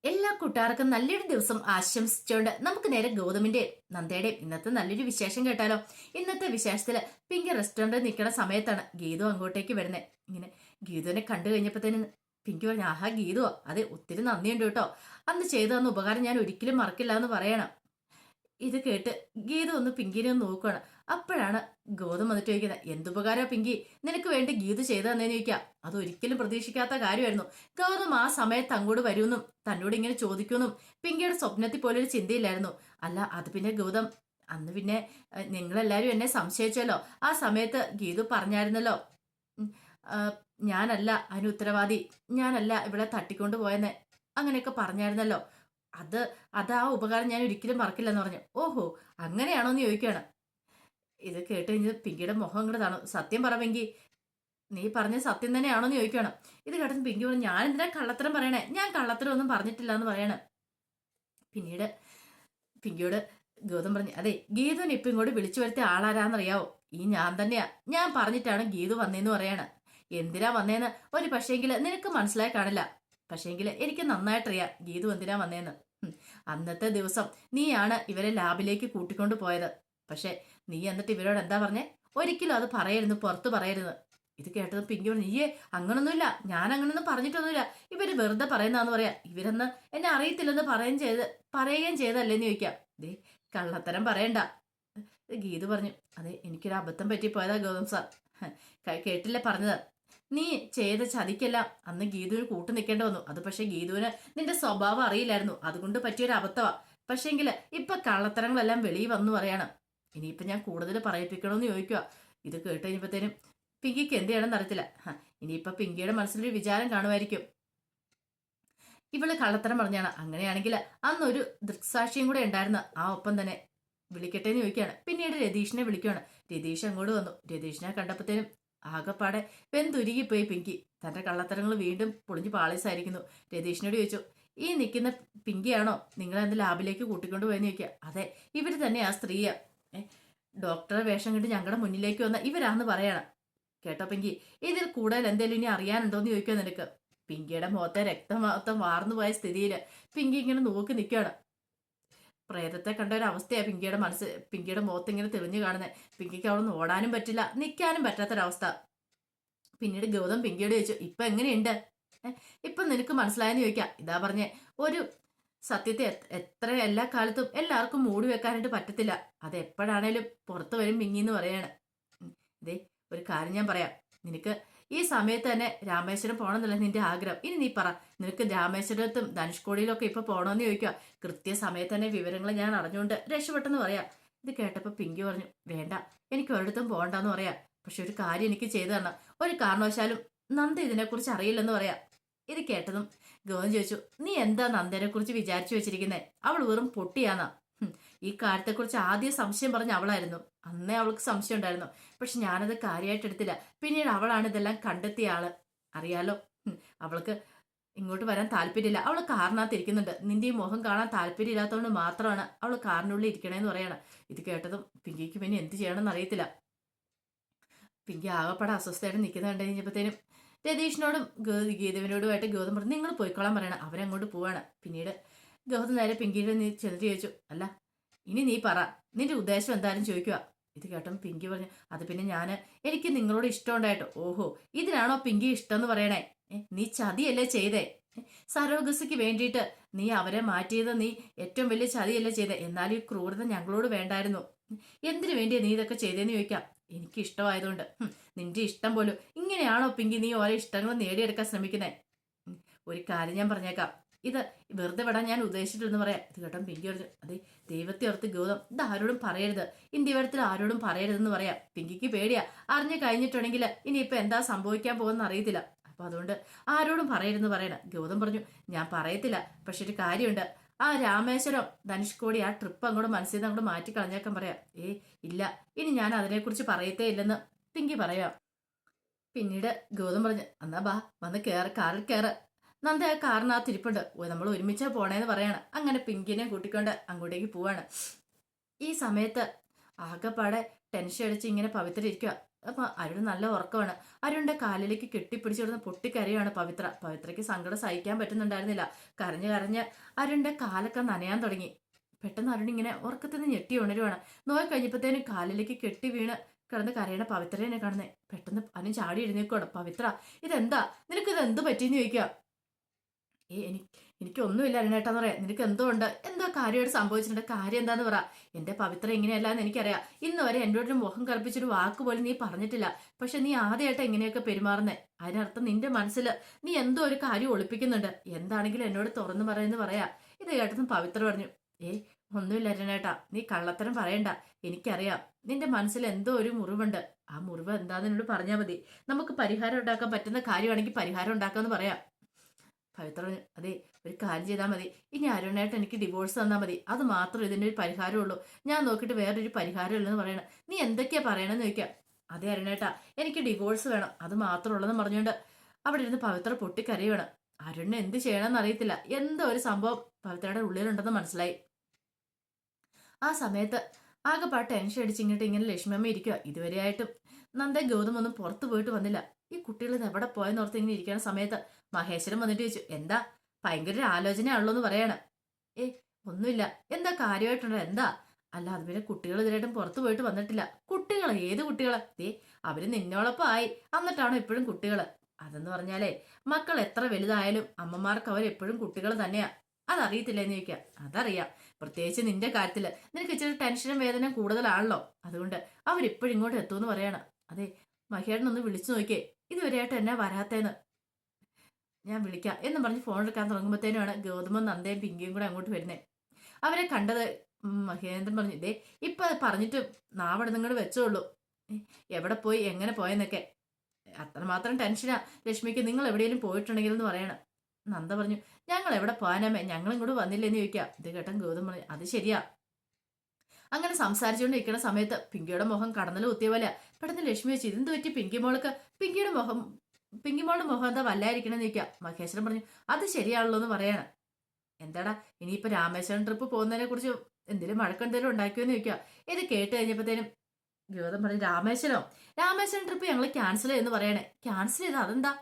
എല്ലാ കൂട്ടുകാർക്കും നല്ലൊരു ദിവസം ആശംസിച്ചുകൊണ്ട് നമുക്ക് നേരെ ഗൗതമിന്റെയും നന്ദയുടെയും ഇന്നത്തെ നല്ലൊരു വിശേഷം കേട്ടാലോ. ഇന്നത്തെ വിശേഷത്തില് പിങ്കി റെസ്റ്റോറന്റിൽ നിൽക്കുന്ന സമയത്താണ് ഗീതു അങ്ങോട്ടേക്ക് വരുന്നത്. ഇങ്ങനെ ഗീതുവിനെ കണ്ടു കഴിഞ്ഞപ്പോഴത്തേന് പിങ്കി പറഞ്ഞു, ആഹാ ഗീതുവോ, അതെ ഒത്തിരി നന്ദിയുണ്ട് കേട്ടോ, അന്ന് ചെയ്തു തന്ന ഉപകാരം ഞാൻ ഒരിക്കലും മറക്കില്ല എന്ന് പറയണം. ഇത് കേട്ട് ഗീത ഒന്ന് പിങ്കിനെ ഒന്ന് നോക്കുകയാണ്. അപ്പോഴാണ് ഗൗതം വന്നിട്ട് ചോദിക്കുന്നത്, എന്തുപകാരോ പിങ്കി നിനക്ക് വേണ്ടി ഗീത ചെയ്തു തന്നേന്ന് ചോദിക്കാം. അതൊരിക്കലും പ്രതീക്ഷിക്കാത്ത കാര്യമായിരുന്നു. ഗൗതം ആ സമയത്ത് അങ്ങോട്ട് വരുമെന്നും തന്നോട് ഇങ്ങനെ ചോദിക്കുമെന്നും പിങ്കിയുടെ സ്വപ്നത്തിൽ പോലൊരു ചിന്തയില്ലായിരുന്നു. അല്ല അത് പിന്നെ ഗൗതം, അന്ന് പിന്നെ നിങ്ങളെല്ലാരും എന്നെ സംശയിച്ചല്ലോ. ആ സമയത്ത് ഗീതു പറഞ്ഞായിരുന്നല്ലോ, ഉം, ആ, ഞാനല്ല അതിന് ഉത്തരവാദി, ഞാനല്ല ഇവിടെ തട്ടിക്കൊണ്ട് പോയെന്ന്, അങ്ങനെയൊക്കെ പറഞ്ഞായിരുന്നല്ലോ. അത് അത് ആ ഉപകാരം ഞാൻ ഒരിക്കലും മറക്കില്ലെന്ന് പറഞ്ഞു. ഓഹോ, അങ്ങനെയാണോ എന്ന് ചോദിക്കുകയാണ്. ഇത് കേട്ട് കഴിഞ്ഞ് പിങ്കിയുടെ മുഖം ഇങ്ങോട്ട് താണു. സത്യം പറ പിങ്കി, നീ പറഞ്ഞ സത്യം തന്നെയാണോ എന്ന് ചോദിക്കുകയാണ്. ഇത് കേട്ടത് പിങ്കി പറഞ്ഞു, ഞാൻ എന്തിനാ കള്ളത്തരം പറയണേ, ഞാൻ കള്ളത്തരം ഒന്നും പറഞ്ഞിട്ടില്ല എന്ന് പറയാണ്. പിന്നീട് പിങ്കിയോട് ഗൗതം പറഞ്ഞു, അതെ ഗീതുവിനെ ഇപ്പൊ ഇങ്ങോട്ട് വിളിച്ചു വരുത്തിയ ആളാരാന്നറിയാവോ, ഈ ഞാൻ തന്നെയാ, ഞാൻ പറഞ്ഞിട്ടാണ് ഗീതു വന്നേന്ന് പറയാണ്. എന്തിനാ വന്നേന്ന് ഒരു പക്ഷേങ്കില് നിനക്ക് മനസ്സിലായി കാണില്ല, പക്ഷേങ്കില് എനിക്ക് നന്നായിട്ടറിയാം ഗീതു എന്തിനാ വന്നേന്ന്. അന്നത്തെ ദിവസം നീയാണ് ഇവരെ ലാബിലേക്ക് കൂട്ടിക്കൊണ്ട് പോയത്. പക്ഷെ നീ എന്നിട്ട് ഇവരോട് എന്താ പറഞ്ഞേ, ഒരിക്കലും അത് പറയരുത്, പുറത്ത് പറയരുത്. ഇത് കേട്ടത് പിങ്കി പറഞ്ഞു, നീയേ അങ്ങനൊന്നുമില്ല, ഞാൻ അങ്ങനൊന്നും പറഞ്ഞിട്ടൊന്നുമില്ല, ഇവര് വെറുതെ പറയുന്നതാന്ന് പറയാ, ഇവരെന്ന് എന്നെ അറിയത്തില്ലെന്ന് പറയുകയും ചെയ്തല്ലേന്ന് ചോദിക്കാം. ദേ കള്ളത്തരം പറയണ്ട. ഗീതു പറഞ്ഞു, അതെ എനിക്കൊരു അബദ്ധം പറ്റിപ്പോയതാ ഗൗതം സാർ, കേട്ടില്ല പറഞ്ഞത്. നീ ചെയ്ത ചതിക്കെല്ലാം അന്ന് ഗീതുവിന് കൂട്ടു നിൽക്കേണ്ടി വന്നു. അത് പക്ഷെ ഗീതുവിന് നിന്റെ സ്വഭാവം അറിയില്ലായിരുന്നു, അതുകൊണ്ട് പറ്റിയൊരു അബദ്ധമാ. പക്ഷെങ്കില് ഇപ്പൊ കള്ളത്തരങ്ങളെല്ലാം വെളിയിൽ വന്നു പറയാണ്. ഇനിയിപ്പൊ ഞാൻ കൂടുതൽ പറയിപ്പിക്കണമെന്ന് ചോദിക്കുക. ഇത് കേട്ട് കഴിഞ്ഞപ്പോഴത്തേനും പിങ്കിക്ക് എന്ത് ചെയ്യണമെന്ന് അറിയത്തില്ല. ഇനിയിപ്പൊ പിങ്കിയുടെ മനസ്സിലൊരു വിചാരം കാണുമായിരിക്കും, ഇവള് കള്ളത്തരം പറഞ്ഞാണ്. അങ്ങനെയാണെങ്കിൽ അന്നൊരു ദൃക്സാക്ഷിയും കൂടെ ഉണ്ടായിരുന്നു ആ ഒപ്പം തന്നെ, വിളിക്കട്ടെ എന്ന് ചോദിക്കുകയാണ്. പിന്നീട് രതീഷിനെ വിളിക്കുകയാണ്. രതീഷ് അങ്ങോട്ട് വന്നു. രതീഷിനെ കണ്ടപ്പോഴത്തേനും ആകെപ്പാടെ വെന്തുരുകിപ്പോയി പിങ്കി. തന്റെ കള്ളത്തരങ്ങൾ വീണ്ടും പൊളിഞ്ഞു പാളീസായിരിക്കുന്നു. രതീഷിനോട് ചോദിച്ചു, ഈ നിൽക്കുന്ന പിങ്കിയാണോ നിങ്ങളെന്ത് ലാബിലേക്ക് കൂട്ടിക്കൊണ്ട് പോയെന്ന് ചോദിക്കുക. അതെ ഇവര് തന്നെ ആ സ്ത്രീയാ, ഡോക്ടറെ വേഷം കണ്ട് ഞങ്ങളുടെ മുന്നിലേക്ക് വന്ന ഇവരാന്ന് പറയണം. കേട്ടോ പിങ്കി, ഇതിൽ കൂടുതൽ എന്തെങ്കിലും ഇനി അറിയാനുണ്ടോന്ന് ചോദിക്കുക നിനക്ക്. പിങ്കിയുടെ മുഖത്തെ രക്തം മൊത്തം വാർന്നു പോയ സ്ഥിതിയിൽ പിങ്കി ഇങ്ങനെ നോക്കി നിൽക്കുകയാണ്. പ്രേതത്തെ കണ്ട ഒരു അവസ്ഥയാ പിങ്കിയുടെ മനസ്സ്, പിങ്കിയുടെ മുഖത്ത് ഇങ്ങനെ തെളിഞ്ഞു കാണുന്നത്. പിങ്കിക്ക് അവിടെ നിന്ന് ഓടാനും പറ്റില്ല, നിൽക്കാനും പറ്റാത്തൊരവസ്ഥ. പിന്നീട് ഗൗതം പിങ്കിയോട് ചോദിച്ചു, ഇപ്പൊ എങ്ങനെയുണ്ട്, ഇപ്പൊ നിനക്ക് മനസ്സിലായെന്ന് ചോദിക്കാം. ഇതാ പറഞ്ഞേ, ഒരു സത്യത്തെ എത്ര എല്ലാ കാലത്തും എല്ലാവർക്കും മൂടി വെക്കാനായിട്ട് പറ്റത്തില്ല, അത് എപ്പോഴാണേലും പുറത്തു വരും പിങ്കി എന്ന് പറയാണ്. ഇതേ ഒരു കാര്യം ഞാൻ പറയാം, നിനക്ക് ഈ സമയത്ത് തന്നെ രാമേശ്വരം പോകണമെന്നല്ല നിന്റെ ആഗ്രഹം. ഇനി നീ പറ, നിനക്ക് രാമേശ്വരത്തും ധനുഷ്കോടിയിലും ഒക്കെ ഇപ്പൊ പോകണമെന്ന് ചോദിക്കുക. കൃത്യസമയത്ത് തന്നെ വിവരങ്ങൾ ഞാൻ അറിഞ്ഞുകൊണ്ട് രക്ഷപ്പെട്ടെന്ന് പറയാം. ഇത് കേട്ടപ്പോ പിങ്കി പറഞ്ഞു, വേണ്ട എനിക്ക് ഒരിടത്തും പോകണ്ടെന്ന് പറയാം. പക്ഷെ ഒരു കാര്യം എനിക്ക് ചെയ്തു തരണം, ഒരു കാരണവശാലും നന്ദ ഇതിനെക്കുറിച്ച് അറിയില്ലെന്ന് പറയാം. ഇത് കേട്ടതും ഗൗതം ചോദിച്ചു, നീ എന്താ നന്ദനെ കുറിച്ച് വിചാരിച്ചു വെച്ചിരിക്കുന്നേ, അവൾ വെറും പൊട്ടിയാന്നാ. ഈ കാര്യത്തെക്കുറിച്ച് ആദ്യം സംശയം പറഞ്ഞ അവളായിരുന്നു. അന്നേ അവൾക്ക് സംശയം ഉണ്ടായിരുന്നു, പക്ഷെ ഞാനത് കാര്യമായിട്ട് എടുത്തില്ല. പിന്നീട് അവളാണ് ഇതെല്ലാം കണ്ടെത്തിയ ആള്, അറിയാലോ. അവൾക്ക് ഇങ്ങോട്ട് വരാൻ താല്പര്യമില്ല, അവൾ കാറിനകത്ത് ഇരിക്കുന്നുണ്ട്. നിന്റെ ഈ മുഖം കാണാൻ താല്പര്യം ഇല്ലാത്തതുകൊണ്ട് മാത്രമാണ് അവൾ കാറിനുള്ളിൽ ഇരിക്കണേന്ന് പറയാണ്. ഇത് കേട്ടതും പിങ്കിക്ക് പിന്നെ എന്ത് ചെയ്യണമെന്ന് അറിയത്തില്ല. പിങ്കി ആകപ്പാടെ അസ്വസ്ഥയായിട്ട് നിൽക്കുന്ന കണ്ടു കഴിഞ്ഞപ്പോഴത്തേനും രതീഷിനോടും ഗീതുവിനോടുമായിട്ട് ഗൗതം പറഞ്ഞു, നിങ്ങൾ പോയിക്കോളാൻ പറയണം. അവരങ്ങോട്ട് പോവാണ്. പിന്നീട് ഗൗതം നേരെ പിങ്കിയുടെ നീ ചെന്നിട്ട് ചോദിച്ചു, അല്ല ഇനി നീ പറ, നിന്റെ ഉദ്ദേശം എന്തായാലും ചോദിക്കുക. ഇത് കേട്ടോ പിങ്കി പറഞ്ഞു, അത് പിന്നെ എനിക്ക് നിങ്ങളോട് ഇഷ്ടം ഉണ്ടായിട്ടോ. ഓഹോ, ഇതിനാണോ പിങ്കി ഇഷ്ടം എന്ന് പറയണേ, നീ ചതിയല്ലേ ചെയ്തേ, സരോഗസിക്ക് വേണ്ടിയിട്ട് നീ അവരെ മാറ്റിയത് നീ ഏറ്റവും വലിയ ചതിയല്ലേ ചെയ്തേ. എന്നാൽ ഈ ക്രൂരത ഞങ്ങളോട് വേണ്ടായിരുന്നു, എന്തിനു വേണ്ടിയാ നീ ഇതൊക്കെ ചെയ്തേന്ന് ചോദിക്കാം. എനിക്ക് ഇഷ്ടമായതുകൊണ്ട്. നിന്റെ ഇഷ്ടം പോലും. ഇങ്ങനെയാണോ പിങ്കി നീ ഓരോ ഇഷ്ടങ്ങൾ നേടിയെടുക്കാൻ ശ്രമിക്കുന്നേ? ഒരു കാര്യം ഞാൻ പറഞ്ഞേക്കാം, ഇത് വെറുതെ വിടാൻ ഞാൻ ഉദ്ദേശിച്ചിട്ടില്ലെന്ന് പറയാം. ഇത് കേട്ടോ പിങ്കി പറഞ്ഞു, അതെ ദൈവത്തെ ഓർത്ത് ഗൗതം ഇത് ആരോടും പറയരുത്, ഇന്ത്യവരത്തിൽ ആരോടും പറയരുതെന്ന് പറയാം. പിങ്കിക്ക് പേടിയാ, അറിഞ്ഞു കഴിഞ്ഞിട്ടുണ്ടെങ്കിൽ ഇനിയിപ്പൊ എന്താ സംഭവിക്കാൻ പോകുന്ന അറിയത്തില്ല, അപ്പൊ അതുകൊണ്ട് ആരോടും പറയരുതെന്ന് പറയണം. ഗൗതം പറഞ്ഞു, ഞാൻ പറയത്തില്ല, പക്ഷെ ഒരു കാര്യമുണ്ട്, ആ രാമേശ്വരം ധനുഷ്കോടി ആ ട്രിപ്പ് അങ്ങോട്ട് മനസ്സിൽ നിന്ന് അങ്ങോട്ട് മാറ്റി കളഞ്ഞേക്കാൻ പറയാം. ഇല്ല, ഇനി ഞാൻ അതിനെക്കുറിച്ച് പറയത്തേ ഇല്ലെന്ന് പിങ്കി പറയാം. പിന്നീട് ഗൗതം പറഞ്ഞു, എന്നാ ബാ വന്ന് കാറിൽ കയറ്, നന്ദ ആ കാറിനകത്ത് ഇരിപ്പുണ്ട്, നമ്മൾ ഒരുമിച്ചാ പോണേന്ന് പറയാണ്. അങ്ങനെ പിങ്കിനെ കൂട്ടിക്കൊണ്ട് അങ്ങോട്ടേക്ക് പോവാണ്. ഈ സമയത്ത് ആകെപ്പാടെ ടെൻഷൻ അടിച്ച് ഇങ്ങനെ പവിത്ര ഇരിക്കുക. അപ്പൊ അരുൺ നല്ല ഉറക്കമാണ്. അരുണിന്റെ കാലിലേക്ക് കെട്ടിപ്പിടിച്ചിടുന്ന പൊട്ടിക്കരയാണ് പവിത്രയ്ക്ക് സങ്കടം സഹിക്കാൻ പറ്റുന്നുണ്ടായിരുന്നില്ല. കരഞ്ഞ് കരഞ്ഞ് അരുണിന്റെ കാലൊക്കെ നനയാൻ തുടങ്ങി. പെട്ടെന്ന് അരുൺ ഇങ്ങനെ ഉറക്കത്തിൽ നിന്ന് ഞെട്ടി ഉണരുവാണ്. നോക്കി കഴിഞ്ഞപ്പോഴത്തേനും കാലിലേക്ക് കെട്ടി വീണ് കിടന്ന് കരയണ പവിത്രനെ കാണുന്നേ. പെട്ടെന്ന് അവനും ചാടി എഴുന്നേക്കുവാണ്. പവിത്ര, ഇതെന്താ? നിനക്കിത് എന്ത് പറ്റിയെന്ന് ചോദിക്കുക. എനിക്കൊന്നുമില്ല അരുണേട്ടാന്ന് പറയാം. നിനക്ക് എന്തോ ഉണ്ട്, എന്തോ കാര്യമായിട്ട് സംഭവിച്ചിട്ടുണ്ട്, കാര്യം എന്താന്ന് പറ. എന്റെ പവിത്ര ഇങ്ങനെയല്ല എന്ന് എനിക്കറിയാം. ഇന്ന് വരെ എന്നോട് ഒരു മുഖം കറുപ്പിച്ചൊരു വാക്ക് പോലും നീ പറഞ്ഞിട്ടില്ല. പക്ഷെ നീ ആദ്യമായിട്ട് എങ്ങനെയൊക്കെ പെരുമാറുന്നേ. അതിനർത്ഥം നിന്റെ മനസ്സിൽ നീ എന്തോ ഒരു കാര്യം ഒളിപ്പിക്കുന്നുണ്ട്. എന്താണെങ്കിലും എന്നോട് തുറന്നു പറയുന്നത് പറയാ. ഇത് കേട്ടതും പവിത്ര പറഞ്ഞു, ഒന്നുമില്ല അരുണേട്ടാ, നീ കള്ളത്തരം പറയണ്ട. എനിക്കറിയാം നിന്റെ മനസ്സിൽ എന്തോ ഒരു മുറിവുണ്ട്. ആ മുറിവ് എന്താന്ന് എന്നോട് പറഞ്ഞാൽ മതി. നമുക്ക് പരിഹാരം ഉണ്ടാക്കാൻ പറ്റുന്ന കാര്യമാണെങ്കിൽ പരിഹാരം ഉണ്ടാക്കാന്ന് പറയാം. പവിത്ര പറഞ്ഞു, അതെ, ഒരു കാര്യം ചെയ്താൽ മതി. ഇനി അരുണായിട്ട് എനിക്ക് ഡിവോഴ്സ് തന്നാൽ മതി. അത് മാത്രം ഇതിൻ്റെ ഒരു പരിഹാരമുള്ളൂ. ഞാൻ നോക്കിയിട്ട് വേറൊരു പരിഹാരം ഇല്ലെന്ന് പറയണം. നീ എന്തൊക്കെയാ പറയണമെന്ന് ചോദിക്കാം. അതെ അരുണേട്ടാ, എനിക്ക് ഡിവോഴ്സ് വേണം, അത് മാത്രമുള്ളതെന്ന് പറഞ്ഞുകൊണ്ട് അവിടെ ഇരുന്ന് പവിത്ര പൊട്ടിക്കരയുവാണ്. അരുണിനെ എന്ത് ചെയ്യണമെന്ന് അറിയത്തില്ല. എന്തോ ഒരു സംഭവം പവിത്രയുടെ ഉള്ളിലുണ്ടെന്ന് മനസ്സിലായി. ആ സമയത്ത് ആകെപ്പാട് ടെൻഷൻ അടിച്ച് ഇങ്ങനെ ലക്ഷ്മിയമ്മ ഇരിക്കുക. ഇതുവരെയായിട്ടും നന്ദ ഗൗതം ഒന്നും പുറത്തു പോയിട്ട് വന്നില്ല. ഈ കുട്ടികൾ ഇത് എവിടെ പോയെന്നോർത്ത് ഇങ്ങനെ ഇരിക്കുന്ന സമയത്ത് മഹേശ്വരൻ വന്നിട്ട് ചോദിച്ചു, എന്താ ഭയങ്കര ഒരു ആലോചനയാണല്ലോ എന്ന് പറയാണ്. ഒന്നുമില്ല, എന്താ കാര്യമായിട്ടുണ്ടോ, എന്താ? അല്ല, അത് പിന്നെ കുട്ടികൾ ഇതിലായിട്ടും പുറത്തു പോയിട്ട് വന്നിട്ടില്ല. കുട്ടികളെ? ഏത് കുട്ടികളെ? അവര് നിന്നോടൊപ്പം ആയി, എന്നിട്ടാണോ എപ്പോഴും കുട്ടികള്? അതെന്ന് പറഞ്ഞാലേ, മക്കൾ എത്ര വലുതായാലും അമ്മമാർക്ക് അവരെപ്പോഴും കുട്ടികൾ തന്നെയാ. അതറിയത്തില്ലെന്ന് ചോദിക്കുക. അതറിയാം, പ്രത്യേകിച്ച് നിന്റെ കാര്യത്തില് നിനക്ക് ഇച്ചിരി ടെൻഷനും വേദനയും കൂടുതലാണല്ലോ. അതുകൊണ്ട് അവരിപ്പോഴും ഇങ്ങോട്ട് എത്തുമെന്ന് പറയാണ്. അതെ, മഹേടനൊന്ന് വിളിച്ചു നോക്കിയേ, ഇതുവരെയായിട്ട് എന്നാ വരാത്തേന്ന്. ഞാൻ വിളിക്കാം എന്നും പറഞ്ഞ് ഫോൺ എടുക്കാൻ തുടങ്ങുമ്പോഴത്തേനുമാണ് ഗൗതമും നന്ദയും പിങ്കിയും കൂടെ അങ്ങോട്ട് വരുന്നത്. അവരെ കണ്ടത് മഹേന്ദ്രൻ പറഞ്ഞു, ഇപ്പൊ പറഞ്ഞിട്ട് നാവടെ നിങ്ങോട് വെച്ചോളൂ, എവിടെ പോയി എങ്ങനെ പോയെന്നൊക്കെ. അത്രമാത്രം ടെൻഷനാ ലക്ഷ്മിക്ക്, നിങ്ങൾ എവിടെയെങ്കിലും പോയിട്ടുണ്ടെങ്കിൽ എന്ന് പറയണം. നന്ദ പറഞ്ഞു, ഞങ്ങൾ എവിടെ പോകാനാമേ, ഞങ്ങൾ ഇങ്ങോട്ട് വന്നില്ലെന്ന് ചോദിക്കാം. ഇത് കേട്ടൻ ഗൗതം പറഞ്ഞു, അത് ശരിയാ. അങ്ങനെ സംസാരിച്ചുകൊണ്ടിരിക്കുന്ന സമയത്ത് പിങ്കിയുടെ മുഖം കടന്നൽ കുത്തിയ പോലെ പെട്ടെന്ന് ലക്ഷ്മി വെച്ച്, ഇതെന്ത് പറ്റി പിങ്കിമോൾക്ക്? പിങ്കിമോളുടെ മുഖം എന്താ വല്ലായിരിക്കണമെന്ന് ചോദിക്കാം. മഹേശ്വരൻ പറഞ്ഞു, അത് ശരിയാണല്ലോ എന്ന് പറയാണ്. എന്താടാ, ഇനിയിപ്പോ രാമേശ്വരൻ ട്രിപ്പ് പോകുന്നതിനെ കുറിച്ച് എന്തെങ്കിലും വഴക്കെന്തെങ്കിലും ഉണ്ടാക്കിയോന്ന് ചോദിക്കുക. ഇത് കേട്ട് കഴിഞ്ഞപ്പോഴത്തേനും ഗൗതം പറഞ്ഞു, രാമേശ്വരൻ ട്രിപ്പ് ഞങ്ങൾ ക്യാൻസൽ ചെയ്തെന്ന് പറയണേ. ക്യാൻസൽ ചെയ്ത്? അതെന്താ?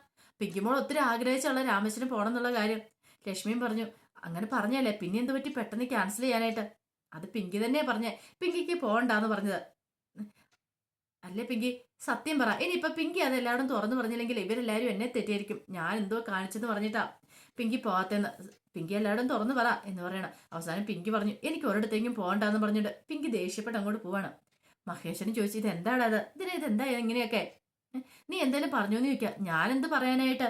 പിങ്കിമോൾ ഒത്തിരി ആഗ്രഹിച്ചുള്ള രാമേശ്വരൻ പോകണം എന്നുള്ള കാര്യം. ലക്ഷ്മിയും പറഞ്ഞു, അങ്ങനെ പറഞ്ഞല്ലേ, പിന്നെ എന്ത് പറ്റി പെട്ടെന്ന് ക്യാൻസൽ ചെയ്യാനായിട്ട്? അത് പിങ്കി തന്നെയാ പറഞ്ഞേ, പിങ്കിക്ക് പോകണ്ടാന്ന് പറഞ്ഞത്. അല്ലേ പിങ്കി, സത്യം പറ. ഇനിയിപ്പൊ പിങ്കി അത് എല്ലാവരും തുറന്നു പറഞ്ഞില്ലെങ്കിൽ ഇവരെല്ലാവരും എന്നെ തെറ്റിയായിരിക്കും. ഞാൻ എന്തോ കാണിച്ചെന്ന് പറഞ്ഞിട്ടാ പിങ്കി പോകാത്തെന്ന്. പിങ്കി എല്ലാവരും തുറന്നു പറ എന്ന് പറയണം. അവസാനം പിങ്കി പറഞ്ഞു, എനിക്ക് ഒരിടത്തേക്കും പോകണ്ടെന്ന് പറഞ്ഞിട്ട് പിങ്കി ദേഷ്യപ്പെട്ട് അങ്ങോട്ട് പോവാണ്. മഹേശ്വരൻ ചോദിച്ചു, ഇത് എന്താണ് അത്? ഇതെന്താ ഇങ്ങനെയൊക്കെ? നീ എന്തായാലും പറഞ്ഞോന്ന് ചോദിക്കാം. ഞാനെന്ത് പറയാനായിട്ട്?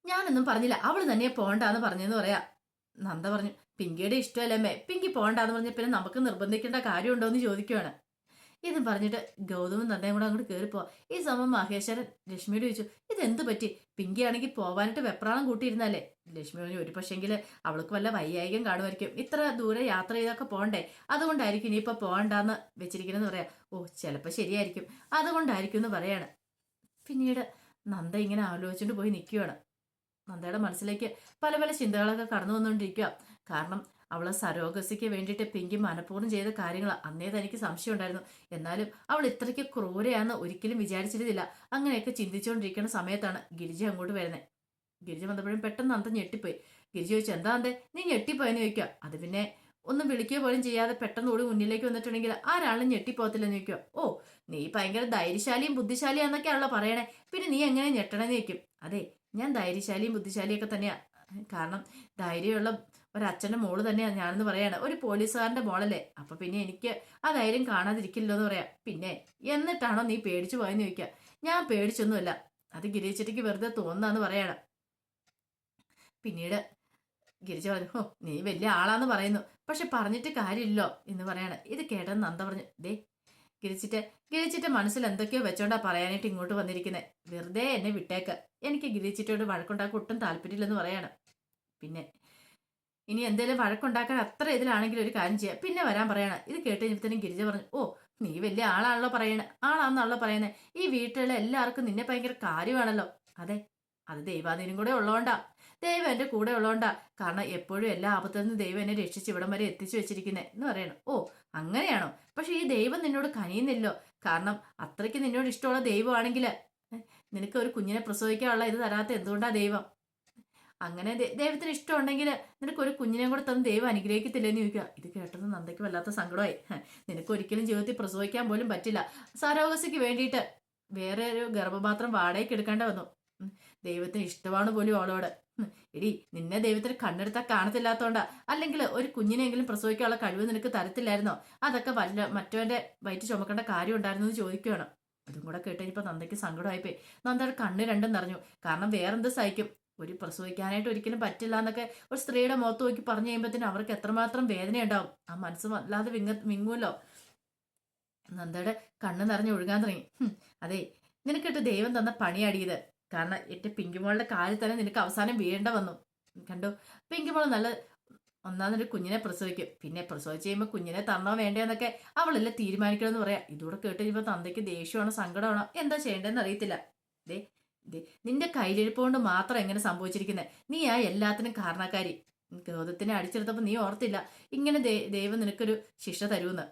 ഞാനൊന്നും പറഞ്ഞില്ല, അവള് തന്നെ പോകണ്ടെന്ന് പറഞ്ഞെന്ന് പറയാ. നന്ദ പറഞ്ഞു, പിങ്കിയുടെ ഇഷ്ടമല്ലേ പിങ്കി പോകണ്ടെന്ന് പറഞ്ഞ പിന്നെ നമുക്ക് നിർബന്ധിക്കേണ്ട കാര്യമുണ്ടോ എന്ന് ചോദിക്കുവാണ്. ഇതും പറഞ്ഞിട്ട് ഗൗതമും നന്ദയും കൂടെ അങ്ങോട്ട് കയറിപ്പോ. ഈ സമയം മഹേശ്വരൻ ലക്ഷ്മിയോട് ചോദിച്ചു, ഇതെന്ത് പറ്റി? പിങ്കി ആണെങ്കിൽ പോവാനായിട്ട് വെപ്രാളം കൂട്ടിയിരുന്നല്ലേ? ലക്ഷ്മി പറഞ്ഞു, ഒരു പക്ഷെങ്കിൽ അവൾക്ക് വല്ല വൈയായികം കാണുമായിരിക്കും, ഇത്ര ദൂരെ യാത്ര ചെയ്തൊക്കെ പോകണ്ടേ, അതുകൊണ്ടായിരിക്കും ഇനിയിപ്പോ പോകണ്ടെന്ന് വെച്ചിരിക്കണെന്ന് പറയാം. ചിലപ്പോൾ ശരിയായിരിക്കും, അതുകൊണ്ടായിരിക്കും എന്ന് പറയാണ്. പിന്നീട് നന്ദ ഇങ്ങനെ ആലോചിച്ചുകൊണ്ട് പോയി നിൽക്കുകയാണ്. നന്ദയുടെ മനസ്സിലേക്ക് പല പല ചിന്തകളൊക്കെ കടന്നു വന്നുകൊണ്ടിരിക്കുക. കാരണം അവളെ സരോഗസിക്ക് വേണ്ടിയിട്ട് പിങ്കി മനഃപൂർവ്വം ചെയ്ത കാര്യങ്ങൾ അന്നേ തനിക്ക് സംശയം ഉണ്ടായിരുന്നു. എന്നാലും അവൾ ഇത്രയ്ക്ക് ക്രൂരയാണെന്ന് ഒരിക്കലും വിചാരിച്ചിരുന്നില്ല. അങ്ങനെയൊക്കെ ചിന്തിച്ചുകൊണ്ടിരിക്കുന്ന സമയത്താണ് ഗിരിജ അങ്ങോട്ട് വരുന്നത്. ഗിരിജ വന്നപ്പോഴും പെട്ടെന്ന് നന്ദ ഞെട്ടിപ്പോയി. ഗിരിജ ചോദിച്ചു, എന്താ അന്തേ നീ ഞെട്ടിപ്പോയെന്ന് ചോദിക്കുക. അത് പിന്നെ ഒന്നും വിളിക്കുക പോലും ചെയ്യാതെ പെട്ടെന്ന് ഓടി മുന്നിലേക്ക് വന്നിട്ടുണ്ടെങ്കിൽ ആരാളും ഞെട്ടിപ്പോകത്തില്ലെന്ന് ചോദിക്കുക. നീ ഭയങ്കര ധൈര്യശാലിയും ബുദ്ധിശാലിയാന്നൊക്കെയാണല്ലോ പറയണേ, പിന്നെ നീ എങ്ങനെ ഞെട്ടണമെന്ന് ചോദിക്കും. അതെ, ഞാൻ ധൈര്യശാലിയും ബുദ്ധിശാലിയൊക്കെ തന്നെയാ. കാരണം ധൈര്യമുള്ള ഒരച്ഛൻ്റെ മോള് തന്നെയാണ് ഞാനെന്ന് പറയാണ്. ഒരു പോലീസുകാരൻ്റെ മോളല്ലേ, അപ്പൊ പിന്നെ എനിക്ക് ആ ധൈര്യം കാണാതിരിക്കില്ലോ എന്ന് പറയാം. പിന്നെ എന്നിട്ടാണോ നീ പേടിച്ചു പോയെന്ന് ചോദിക്കുക. ഞാൻ പേടിച്ചൊന്നുമല്ല, അത് ഗിരിച്ചിട്ടിക്ക് വെറുതെ തോന്നുന്നാന്ന് പറയാണ്. പിന്നീട് ഗിരിജ പറഞ്ഞു, നീ വലിയ ആളാന്ന് പറയുന്നു, പക്ഷെ പറഞ്ഞിട്ട് കാര്യമില്ലോ എന്ന് പറയാണ്. ഇത് കേട്ടെന്ന് നന്ദ പറഞ്ഞു, ഗിരിച്ചിട്ട് മനസ്സിൽ എന്തൊക്കെയോ വെച്ചോണ്ടാ പറയാനായിട്ട് ഇങ്ങോട്ട് വന്നിരിക്കുന്നത്. വെറുതെ എന്നെ വിട്ടേക്ക്, എനിക്ക് ഗിരിച്ചിട്ടോട് വഴക്കുണ്ടാക്കാൻ ഒട്ടും താല്പര്യമില്ലെന്ന് പറയാണ്. പിന്നെ ഇനി എന്തെങ്കിലും വഴക്കുണ്ടാക്കാൻ അത്ര ഇതിലാണെങ്കിലും ഒരു കാര്യം ചെയ്യാം, പിന്നെ വരാൻ പറയണം. ഇത് കേട്ട് കഴിഞ്ഞപ്പോഴത്തേനും ഗിരിജ പറഞ്ഞു, നീ വലിയ ആളാണല്ലോ പറയുന്നത്. ഈ വീട്ടിലെ എല്ലാവർക്കും നിന്നെ ഭയങ്കര കാര്യമാണല്ലോ. അതെ, അത് ദൈവാധീനം കൂടെ ഉള്ളതുകൊണ്ടാ. ദൈവം എൻ്റെ കൂടെ ഉള്ളതുകൊണ്ടാ. കാരണം എപ്പോഴും എല്ലാ ആപത്തിൽ നിന്ന് ദൈവം എന്നെ രക്ഷിച്ച് ഇവിടം വരെ എത്തിച്ചു വെച്ചിരിക്കുന്നത് എന്ന് പറയണം. ഓ അങ്ങനെയാണോ? പക്ഷെ ഈ ദൈവം നിന്നോട് കനിയുന്നില്ലോ. കാരണം അത്രയ്ക്ക് നിന്നോട് ഇഷ്ടമുള്ള ദൈവമാണെങ്കിൽ നിനക്ക് ഒരു കുഞ്ഞിനെ പ്രസവിക്കാനുള്ള ഇത് തരാത്ത എന്തുകൊണ്ടാ ദൈവം? അങ്ങനെ ദൈവത്തിന് ഇഷ്ടമുണ്ടെങ്കിൽ നിനക്ക് ഒരു കുഞ്ഞിനെ കൂടെ തന്ന് ദൈവം അനുഗ്രഹിക്കത്തില്ലെന്ന് ചോദിക്കുക. ഇത് കേട്ടത് നന്ദയ്ക്ക് വല്ലാത്ത സങ്കടമായി. നിനക്ക് ഒരിക്കലും ജീവിതത്തിൽ പ്രസവിക്കാൻ പോലും പറ്റില്ല. സരോഗസിക്ക് വേണ്ടിയിട്ട് വേറെ ഒരു ഗർഭപാത്രം വാടകയ്ക്ക് എടുക്കേണ്ട വന്നു. ദൈവത്തിന് ഇഷ്ടമാണ് പോലും അവളോട്. എടി നിന്നെ ദൈവത്തിന് കണ്ണെടുത്താൽ കാണത്തില്ലാത്തോണ്ടാ. അല്ലെങ്കിൽ ഒരു കുഞ്ഞിനെങ്കിലും പ്രസവിക്കാനുള്ള കഴിവ് നിനക്ക് തരത്തില്ലായിരുന്നോ? അതൊക്കെ മറ്റവന്റെ വയറ്റ് ചുമക്കേണ്ട കാര്യം ഉണ്ടായിരുന്നു എന്ന് ചോദിക്കുകയാണ്. അതും കൂടെ കേട്ടുകഴിഞ്ഞപ്പോൾ നന്ദയ്ക്ക് സങ്കടമായിപ്പോയി. നന്ദയുടെ കണ്ണ് രണ്ടും നിറഞ്ഞു. കാരണം വേറെന്ത് സഹിക്കും? ഒരു പ്രസവിക്കാനായിട്ട് ഒരിക്കലും പറ്റില്ല എന്നൊക്കെ ഒരു സ്ത്രീയുടെ മുഖത്ത് നോക്കി പറഞ്ഞു കഴിയുമ്പോഴത്തേനും അവർക്ക് എത്രമാത്രം വേദന ഉണ്ടാവും. ആ മനസ്സ് വല്ലാതെ വിങ്ങുമല്ലോ. നന്ദയുടെ കണ്ണ് നിറഞ്ഞ് ഒഴുകാൻ തുടങ്ങി. അതെ, നിനക്കിട്ട് ദൈവം തന്ന പണിയാടിയത്. കാരണം എന്റെ പിങ്കിമോളുടെ കാലിൽ തന്നെ നിനക്ക് അവസാനം വീഴേണ്ട വന്നു. കണ്ടു, പിങ്കിമോൾ നല്ല ഒന്നാമതൊരു കുഞ്ഞിനെ പ്രസവിക്കും. പിന്നെ പ്രസവിച്ച് കഴിയുമ്പോൾ കുഞ്ഞിനെ തരണോ വേണ്ടോ എന്നൊക്കെ അവളെല്ലാം തീരുമാനിക്കണമെന്ന് പറയാം. ഇതൂടെ കേട്ട് കഴിയുമ്പോൾ തന്തയ്ക്ക് ദേഷ്യമാണോ സങ്കടമാണോ എന്താ ചെയ്യേണ്ടതെന്ന് അറിയത്തില്ല. ദേ നിന്റെ കയ്യിലിരിപ്പ് കൊണ്ട് മാത്രം എങ്ങനെ സംഭവിച്ചിരിക്കുന്നത്? നീ ആ എല്ലാത്തിനും കാരണക്കാരി. ഗൗതത്തിനെ അടിച്ചെടുത്തപ്പോൾ നീ ഓർത്തില്ല ഇങ്ങനെ ദൈവം നിനക്കൊരു ശിക്ഷ തരുമെന്ന്.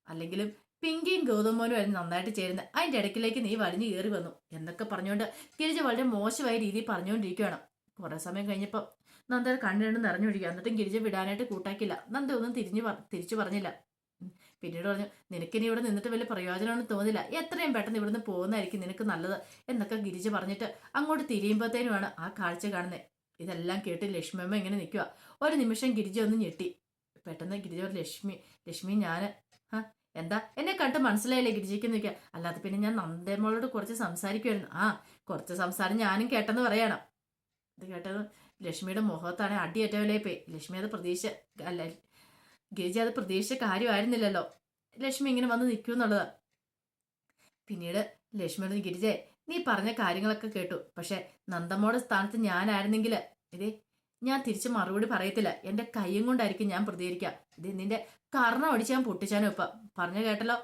അല്ലെങ്കിലും പിങ്കിയും ഗൗതമോനും ആയിരുന്നു നന്നായിട്ട് ചേരുന്നത്. അതിന്റെ ഇടയ്ക്കിലേക്ക് നീ വലിഞ്ഞു കയറി വന്നു എന്നൊക്കെ പറഞ്ഞുകൊണ്ട് ഗിരിജ വളരെ മോശമായ രീതിയിൽ പറഞ്ഞുകൊണ്ടിരിക്കുകയാണ്. കുറെ സമയം കഴിഞ്ഞപ്പോൾ നന്ദ കണ്ണിരണ്ട് നിറഞ്ഞൊഴിക്കുക. എന്നിട്ടും ഗിരിജ വിടാനായിട്ട് കൂട്ടാക്കില്ല. നന്ദ ഒന്നും തിരിച്ചു പറഞ്ഞില്ല. പിന്നീട് പറഞ്ഞു, നിനക്കിനി ഇവിടെ നിന്നിട്ട് വലിയ പ്രയോജനമൊന്നും തോന്നില്ല. എത്രയും പെട്ടെന്ന് ഇവിടുന്ന് പോകുന്നതായിരിക്കും നിനക്ക് നല്ലത് എന്നൊക്കെ ഗിരിജ പറഞ്ഞിട്ട് അങ്ങോട്ട് തിരിയുമ്പോഴത്തേനുമാണ് ആ കാഴ്ച കാണുന്നത്. ഇതെല്ലാം കേട്ട് ലക്ഷ്മിയമ്മ ഇങ്ങനെ നിൽക്കുക. ഒരു നിമിഷം ഗിരിജ ഒന്ന് ഞെട്ടി. പെട്ടെന്ന് ഗിരിജ ലക്ഷ്മി ഞാൻ എന്താ എന്നെ കണ്ട് മനസ്സിലായില്ലേ ഗിരിജയ്ക്ക് നിൽക്കുക? അല്ലാതെ പിന്നെ ഞാൻ നന്ദേമോളോട് കുറച്ച് സംസാരിക്കുമായിരുന്നു. കുറച്ച് സംസാരം ഞാനും കേട്ടെന്ന് പറയണം. ഇത് കേട്ടത് ലക്ഷ്മിയുടെ മുഖത്താണ് അടിയേറ്റവല്ലേ പോയി. ലക്ഷ്മി അത് അല്ല ഗിരിജ അത് പ്രതീക്ഷിച്ച കാര്യമായിരുന്നില്ലല്ലോ ലക്ഷ്മി ഇങ്ങനെ വന്ന് നിൽക്കുമെന്നുള്ളത്. പിന്നീട് ലക്ഷ്മിയോട്, ഗിരിജയെ നീ പറഞ്ഞ കാര്യങ്ങളൊക്കെ കേട്ടു. പക്ഷെ നന്ദമ്മോടെ സ്ഥാനത്ത് ഞാനായിരുന്നെങ്കിൽ ഇതേ ഞാൻ തിരിച്ച് മറുപടി പറയത്തില്ല. എന്റെ കൈയും കൊണ്ടായിരിക്കും ഞാൻ പ്രതികരിക്കുക. ഇത് നിന്റെ കർണം അടിച്ച് ഞാൻ പൊട്ടിച്ചാനും ഇപ്പം പറഞ്ഞു കേട്ടല്ലോ.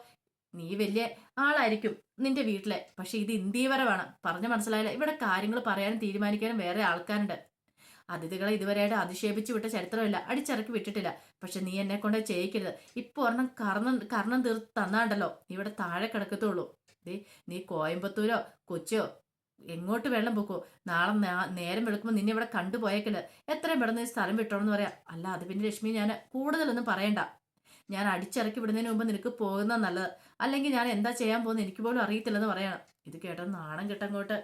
നീ വലിയ ആളായിരിക്കും നിന്റെ വീട്ടിലെ, പക്ഷെ ഇത് ഇന്ത്യപരമാണ്. പറഞ്ഞു മനസ്സിലായില്ല. ഇവിടെ കാര്യങ്ങൾ പറയാനും തീരുമാനിക്കാനും വേറെ ആൾക്കാരുണ്ട്. അതിഥികളെ ഇതുവരെയായിട്ട് അധിക്ഷേപിച്ചു വിട്ട ചരിത്രമില്ല, അടിച്ചിറക്കി വിട്ടിട്ടില്ല. പക്ഷെ നീ എന്നെ കൊണ്ട് ചെയ്യിക്കരുത്. ഇപ്പൊ ഒരെണ്ണം കർണം തീർത്ത് തന്നാണ്ടല്ലോ ഇവിടെ താഴെ കിടക്കത്തുള്ളൂ. നീ കോയമ്പത്തൂരോ കൊച്ചോ എങ്ങോട്ട് വെള്ളം പൊക്കോ. നാളെ നേരം വെളുക്കുമ്പോൾ നിന്നെ ഇവിടെ കണ്ടുപോയേക്കല്. എത്രയും പെട്ടെന്ന് ഈ സ്ഥലം വിട്ടോണെന്ന് പറയാം. അല്ല അത് പിന്നെ ലക്ഷ്മി ഞാൻ കൂടുതലൊന്നും പറയണ്ട. ഞാൻ അടിച്ചിറക്കി വിടുന്നതിന് മുമ്പ് നിനക്ക് പോകുന്ന നല്ലത്. അല്ലെങ്കിൽ ഞാൻ എന്താ ചെയ്യാൻ പോകുന്നത് എനിക്ക് പോലും അറിയത്തില്ലെന്ന് പറയണം. ഇത് കേട്ടോ നാണം കിട്ടങ്ങോട്ട്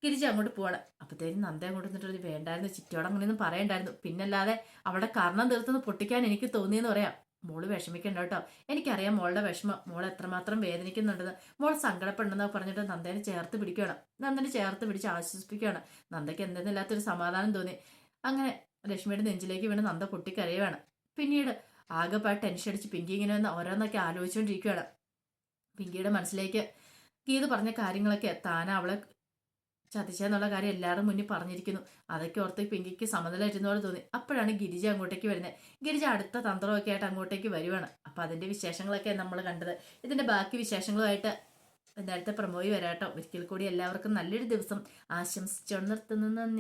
ഗിരിജ അങ്ങോട്ട് പോവാണ്. അപ്പത്തേനും നന്ദ അങ്ങോട്ട് നിന്നിട്ട് വേണ്ടായിരുന്നു, ചിറ്റോടെ അങ്ങനെയൊന്നും പറയണ്ടായിരുന്നു. പിന്നല്ലാതെ അവളുടെ കർണം തീർത്തൊന്ന് പൊട്ടിക്കാൻ എനിക്ക് തോന്നിയെന്ന് പറയാം. മോള് വിഷമിക്കണ്ട കേട്ടോ. എനിക്കറിയാം മോളുടെ വിഷമം, മോൾ എത്രമാത്രം വേദനിക്കുന്നുണ്ടെന്ന്. മോൾ സങ്കടപ്പെടുന്നെന്ന് പറഞ്ഞിട്ട് നന്ദനെ ചേർത്ത് പിടിക്കുകയാണ്. നന്ദനെ ചേർത്ത് പിടിച്ച് ആശ്വസിപ്പിക്കുകയാണ്. നന്ദയ്ക്ക് എന്തെന്നില്ലാത്തൊരു സമാധാനം തോന്നി. അങ്ങനെ ലക്ഷ്മിയുടെ നെഞ്ചിലേക്ക് വീണ് നന്ദ പൊട്ടിക്കരയുകയാണ്. പിന്നീട് ആകെപ്പാട് ടെൻഷൻ അടിച്ച് പിങ്കി ഇങ്ങനെ ഒന്ന് ഓരോന്നൊക്കെ ആലോചിച്ചുകൊണ്ടിരിക്കുകയാണ്. പിങ്കിയുടെ മനസ്സിലേക്ക് ഗീത പറഞ്ഞ കാര്യങ്ങളൊക്കെ താൻ അവളെ ചതിച്ചെന്നുള്ള കാര്യം എല്ലാവരും മുന്നിൽ പറഞ്ഞിരിക്കുന്നു. അതൊക്കെ ഓർത്ത് പിങ്കിക്ക് സമനിലായിരുന്ന പോലെ തോന്നി. അപ്പോഴാണ് ഗിരിജ അങ്ങോട്ടേക്ക് വരുന്നത്. ഗിരിജ അടുത്ത തന്ത്രമൊക്കെ ആയിട്ട് അങ്ങോട്ടേക്ക് വരുവാണ്. അപ്പൊ അതിന്റെ വിശേഷങ്ങളൊക്കെ നമ്മൾ കണ്ടത്. ഇതിന്റെ ബാക്കി വിശേഷങ്ങളുമായിട്ട് നേരത്തെ പ്രമോയി വരാട്ടോ. ഒരിക്കൽ കൂടി എല്ലാവർക്കും നല്ലൊരു ദിവസം ആശംസിച്ചുകൊണ്ട് നിർത്തുന്നു.